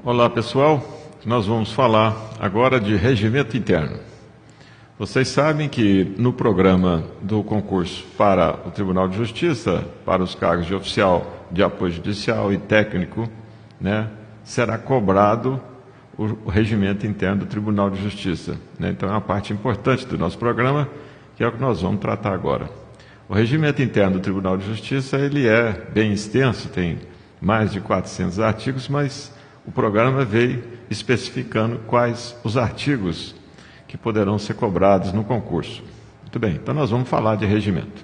Olá pessoal, nós vamos falar agora de regimento interno. Vocês sabem que no programa do concurso para o Tribunal de Justiça, para os cargos de oficial de apoio judicial e técnico, será cobrado o regimento interno do Tribunal de Justiça. Então é uma parte importante do nosso programa, que é o que nós vamos tratar agora. O regimento interno do Tribunal de Justiça ele é bem extenso, tem mais de 400 artigos, mas o programa veio especificando quais os artigos que poderão ser cobrados no concurso. Muito bem, então nós vamos falar de regimento.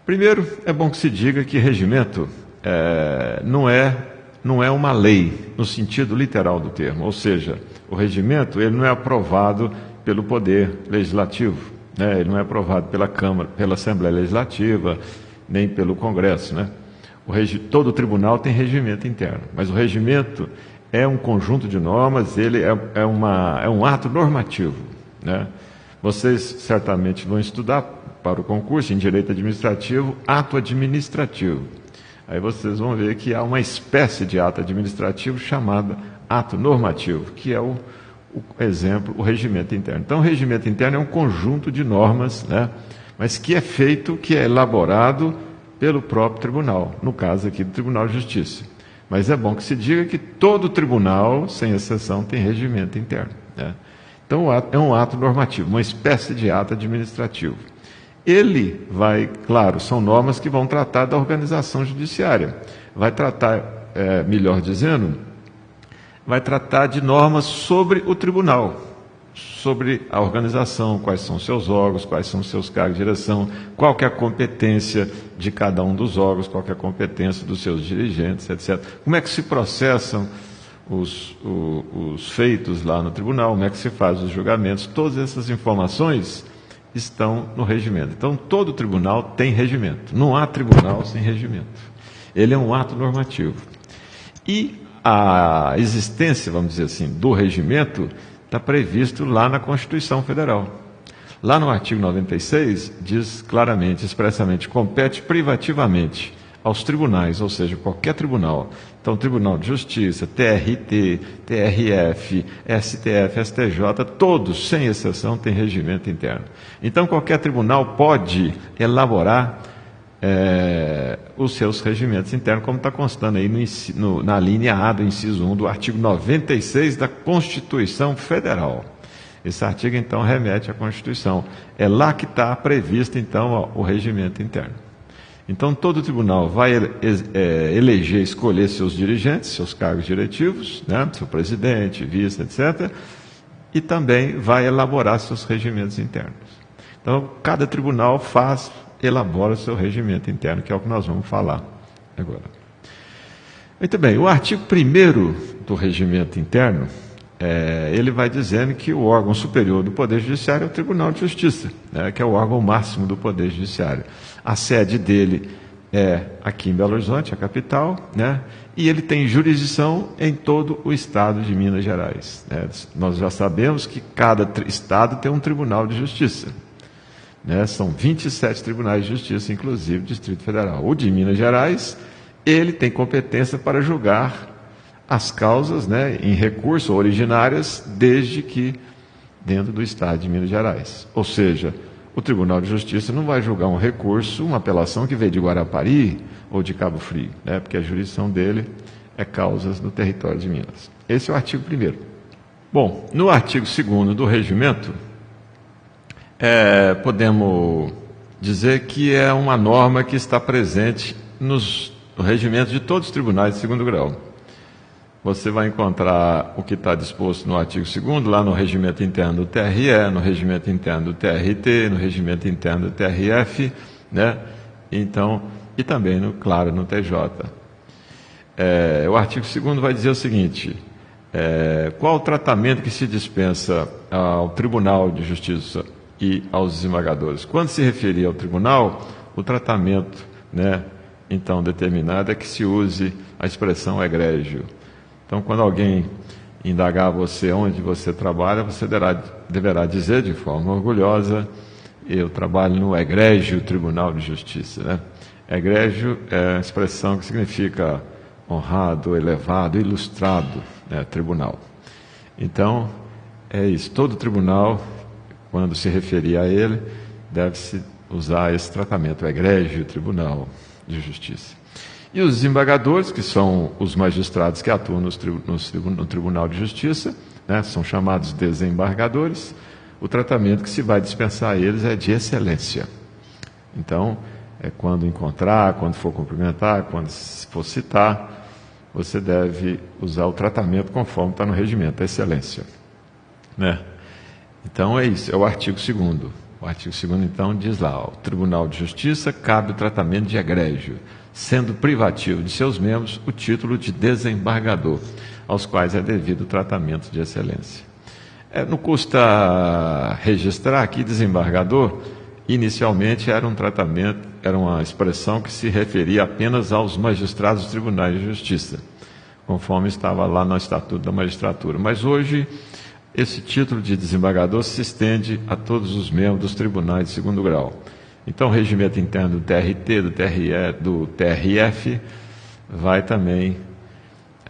Primeiro, é bom que se diga que regimento não é uma lei no sentido literal do termo, ou seja, o regimento ele não é aprovado pelo Poder Legislativo, ele não é aprovado pela Câmara, pela Assembleia Legislativa, nem pelo Congresso, Todo tribunal tem regimento interno, mas o regimento é um conjunto de normas, ele é um ato normativo. Vocês certamente vão estudar para o concurso em Direito Administrativo, ato administrativo. Aí vocês vão ver que há uma espécie de ato administrativo chamado ato normativo, que é o exemplo, o regimento interno. Então, o regimento interno é um conjunto de normas, mas que é elaborado pelo próprio tribunal, no caso aqui do Tribunal de Justiça. Mas é bom que se diga que todo tribunal, sem exceção, tem regimento interno. Então, é um ato normativo, uma espécie de ato administrativo. Ele claro, são normas que vão tratar da organização judiciária. Vai tratar, melhor dizendo, vai tratar de normas sobre o tribunal, sobre a organização, quais são seus órgãos, quais são seus cargos de direção, qual que é a competência de cada um dos órgãos, qual que é a competência dos seus dirigentes, etc. Como é que se processam os feitos lá no tribunal, como é que se faz os julgamentos, todas essas informações estão no regimento. Então, todo tribunal tem regimento. Não há tribunal sem regimento. Ele é um ato normativo. E a existência, vamos dizer assim, do regimento está previsto lá na Constituição Federal. Lá no artigo 96, diz claramente, expressamente, compete privativamente aos tribunais, ou seja, qualquer tribunal. Então, Tribunal de Justiça, TRT, TRF, STF, STJ, todos, sem exceção, têm regimento interno. Então, qualquer tribunal pode elaborar os seus regimentos internos, como está constando aí na linha A do inciso 1 do artigo 96 da Constituição Federal. Esse artigo, então, remete à Constituição. É lá que está previsto, então, o regimento interno. Então, todo tribunal vai eleger, escolher seus dirigentes, seus cargos diretivos, seu presidente, vice, etc., e também vai elaborar seus regimentos internos. Então, cada tribunal elabora o seu regimento interno, que é o que nós vamos falar agora. Muito bem, o artigo 1º do regimento interno, ele vai dizendo que o órgão superior do Poder Judiciário é o Tribunal de Justiça, que é o órgão máximo do Poder Judiciário. A sede dele é aqui em Belo Horizonte, a capital, e ele tem jurisdição em todo o estado de Minas Gerais. Nós já sabemos que cada estado tem um Tribunal de Justiça. São 27 tribunais de justiça, inclusive o Distrito Federal. O de Minas Gerais, ele tem competência para julgar as causas em recurso originárias, desde que dentro do estado de Minas Gerais. Ou seja, o Tribunal de Justiça não vai julgar um recurso, uma apelação que veio de Guarapari ou de Cabo Frio, porque a jurisdição dele é causas no território de Minas. Esse é o artigo 1º. Bom, no artigo 2º do regimento, podemos dizer que é uma norma que está presente no regimento de todos os tribunais de segundo grau. Você vai encontrar o que está disposto no artigo 2º, lá no regimento interno do TRE, no regimento interno do TRT, no regimento interno do TRF, Então, e também, claro, no TJ. O artigo 2º vai dizer o seguinte: qual o tratamento que se dispensa ao Tribunal de Justiça e aos desembargadores? Quando se referir ao tribunal, o tratamento, então determinado é que se use a expressão egrégio. Então, quando alguém indagar você onde você trabalha, você deverá dizer de forma orgulhosa: eu trabalho no egrégio Tribunal de Justiça. Egrégio é a expressão que significa honrado, elevado, ilustrado, né, tribunal. Então, é isso. Todo tribunal, quando se referir a ele, deve-se usar esse tratamento, o egrégio tribunal de justiça. E os desembargadores, que são os magistrados que atuam no Tribunal de Justiça, né, são chamados desembargadores, o tratamento que se vai dispensar a eles é de excelência. Então, é quando encontrar, quando for cumprimentar, quando for citar, você deve usar o tratamento conforme está no regimento, a excelência. Né? Então, é isso, é o artigo 2º. O artigo 2º, então, diz lá, ao Tribunal de Justiça cabe o tratamento de egrégio, sendo privativo de seus membros o título de desembargador, aos quais é devido o tratamento de excelência. Não custa registrar aqui desembargador, inicialmente era um tratamento, era uma expressão que se referia apenas aos magistrados dos tribunais de justiça, conforme estava lá no Estatuto da Magistratura. Mas hoje, esse título de desembargador se estende a todos os membros dos tribunais de segundo grau. Então, o regimento interno do TRT, do TRE, do TRF, vai também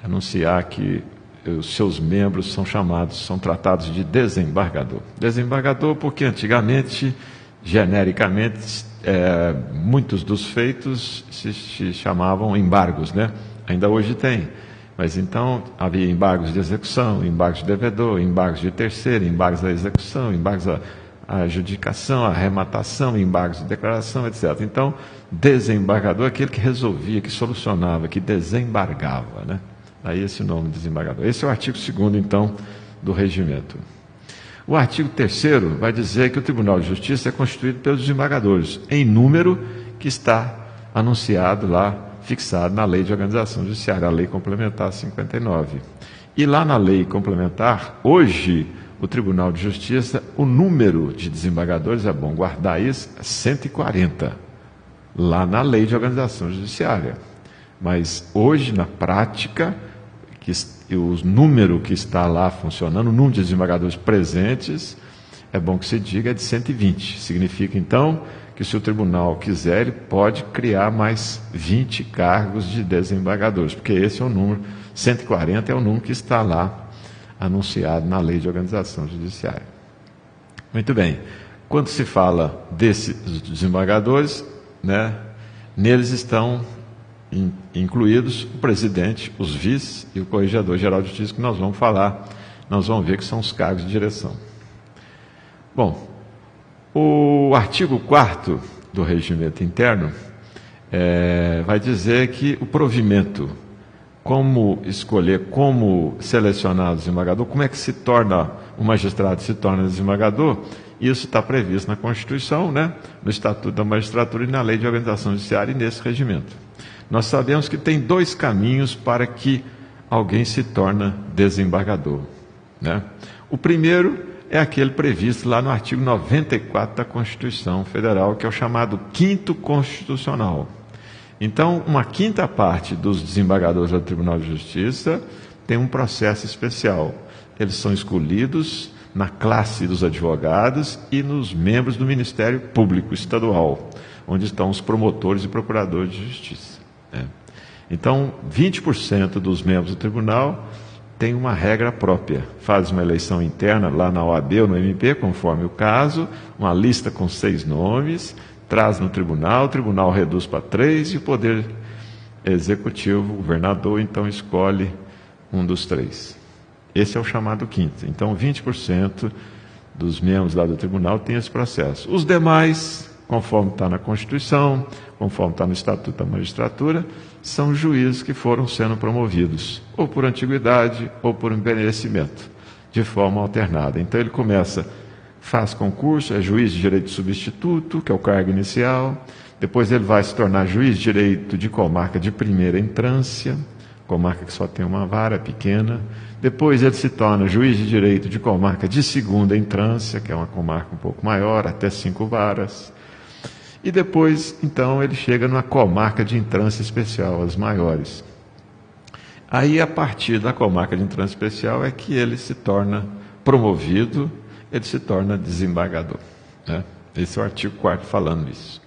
anunciar que os seus membros são tratados de desembargador. Desembargador porque antigamente, genericamente, muitos dos feitos se chamavam embargos, né? Ainda hoje tem. Mas então havia embargos de execução, embargos de devedor, embargos de terceiro, embargos da execução, embargos da adjudicação, arrematação, embargos de declaração, etc. Então, desembargador é aquele que resolvia, que solucionava, que desembargava, né? Aí esse nome, desembargador. Esse é o artigo 2º, então, do regimento. O artigo 3º vai dizer que o Tribunal de Justiça é constituído pelos desembargadores, em número que está anunciado lá, fixado na Lei de Organização Judiciária, a Lei Complementar 59. E lá na Lei Complementar, hoje, o Tribunal de Justiça, o número de desembargadores, é bom guardar isso, é 140, lá na Lei de Organização Judiciária. Mas hoje, na prática, o número que está lá funcionando, o número de desembargadores presentes, é bom que se diga, é de 120. Significa, então, que se o tribunal quiser, ele pode criar mais 20 cargos de desembargadores, porque esse é o número, 140 é o número que está lá anunciado na Lei de Organização Judiciária. Muito bem. Quando se fala desses desembargadores, né, neles estão incluídos o presidente, os vices e o corregedor-geral de justiça, que nós vamos falar, nós vamos ver que são os cargos de direção. Bom, o artigo 4º do regimento interno vai dizer que o provimento, como escolher, como selecionar o desembargador, como é que se torna, o magistrado se torna desembargador, isso está previsto na Constituição, né, no Estatuto da Magistratura e na Lei de Organização Judiciária e nesse regimento. Nós sabemos que tem 2 caminhos para que alguém se torne desembargador, né? O primeiro é aquele previsto lá no artigo 94 da Constituição Federal, que é o chamado 5º Constitucional. Então, uma 5ª parte dos desembargadores do Tribunal de Justiça tem um processo especial. Eles são escolhidos na classe dos advogados e nos membros do Ministério Público Estadual, onde estão os promotores e procuradores de justiça. Então, 20% dos membros do tribunal tem uma regra própria. Faz uma eleição interna lá na OAB ou no MP, conforme o caso, uma lista com 6 nomes, traz no tribunal, o tribunal reduz para 3 e o Poder Executivo, o governador, então escolhe um dos 3. Esse é o chamado 5º. Então, 20% dos membros lá do tribunal tem esse processo. Os demais, conforme está na Constituição, conforme está no Estatuto da Magistratura, são juízes que foram sendo promovidos, ou por antiguidade, ou por envelhecimento, de forma alternada. Então ele começa, faz concurso, é juiz de direito substituto, que é o cargo inicial, depois ele vai se tornar juiz de direito de comarca de primeira entrância, comarca que só tem uma vara pequena, depois ele se torna juiz de direito de comarca de segunda entrância, que é uma comarca um pouco maior, até 5 varas, e depois, então, ele chega numa comarca de entrância especial, as maiores. Aí, a partir da comarca de entrância especial, é que ele se torna promovido, ele se torna desembargador, né? Esse é o artigo 4º falando isso.